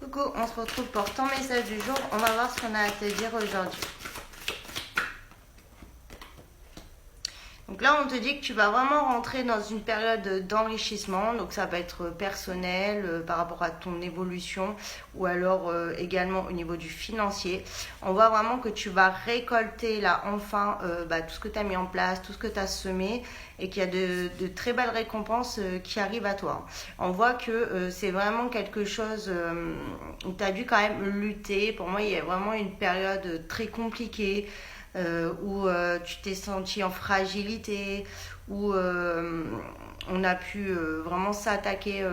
Coucou, on se retrouve pour ton message du jour. On va voir ce qu'on a à te dire aujourd'hui. Donc là, on te dit que tu vas vraiment rentrer dans une période d'enrichissement. Donc ça va être personnel par rapport à ton évolution ou alors également au niveau du financier. On voit vraiment que tu vas récolter là enfin tout ce que tu as mis en place, tout ce que tu as semé et qu'il y a de très belles récompenses qui arrivent à toi. On voit que c'est vraiment quelque chose où tu as dû quand même lutter. Pour moi, il y a vraiment une période très compliquée. Où tu t'es senti en fragilité, où on a pu vraiment s'attaquer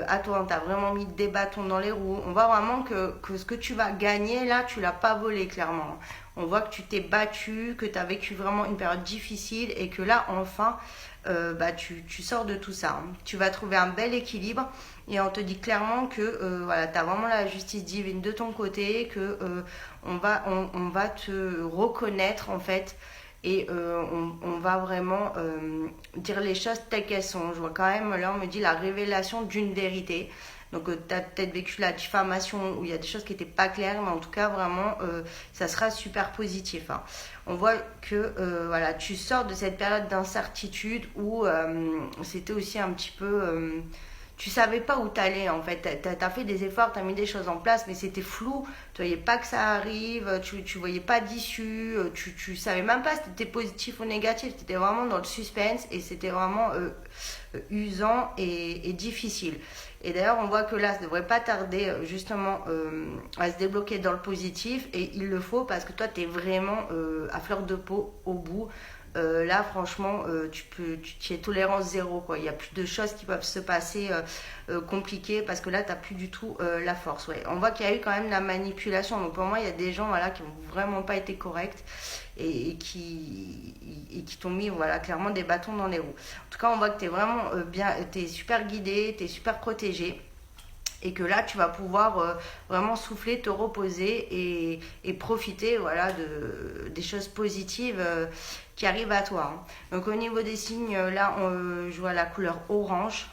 à toi, on t'a vraiment mis des bâtons dans les roues. On voit vraiment que ce que tu vas gagner là, tu l'as pas volé clairement. On voit que tu t'es battu, que tu as vécu vraiment une période difficile et que là enfin tu sors de tout ça. Tu vas trouver un bel équilibre et on te dit clairement que voilà, tu as vraiment la justice divine de ton côté, que on va te reconnaître en fait et on va vraiment dire les choses telles qu'elles sont. Je vois quand même, là on me dit la révélation d'une vérité. Donc tu as peut-être vécu la diffamation où il y a des choses qui n'étaient pas claires, mais en tout cas vraiment ça sera super positif. Hein. On voit que voilà, tu sors de cette période d'incertitude où c'était aussi un petit peu... tu savais pas où t'allais en fait. T'as fait des efforts, t'as mis des choses en place, mais c'était flou. Tu voyais pas que ça arrive, tu voyais pas d'issue, tu savais même pas si c'était positif ou négatif. T'étais vraiment dans le suspense et c'était vraiment usant et difficile. Et d'ailleurs, on voit que là, ça devrait pas tarder justement à se débloquer dans le positif et il le faut parce que toi, tu es vraiment à fleur de peau au bout. Là, franchement, tu es tolérance zéro, quoi. Il n'y a plus de choses qui peuvent se passer compliquées parce que là, tu n'as plus du tout la force. Ouais. On voit qu'il y a eu quand même la manipulation. Donc, pour moi, il y a des gens voilà, qui n'ont vraiment pas été corrects et qui t'ont mis voilà, clairement des bâtons dans les roues. En tout cas, on voit que tu es vraiment bien, tu es super guidé, tu es super protégé. Et que là, tu vas pouvoir vraiment souffler, te reposer et profiter voilà, des choses positives qui arrivent à toi. Hein. Donc au niveau des signes, là, je vois la couleur orange.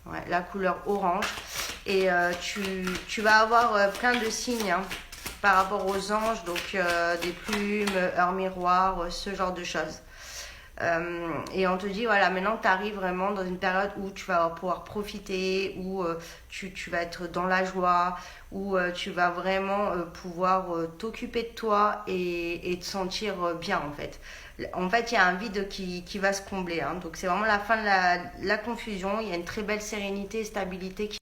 Ouais, la couleur orange. Et tu vas avoir plein de signes hein, par rapport aux anges, donc des plumes, heures miroirs, ce genre de choses. Et on te dit voilà maintenant tu arrives vraiment dans une période où tu vas pouvoir profiter, où tu vas être dans la joie, où tu vas vraiment pouvoir t'occuper de toi et te sentir bien en fait. En fait, il y a un vide qui va se combler. Hein. Donc c'est vraiment la fin de la confusion. Il y a une très belle sérénité et stabilité qui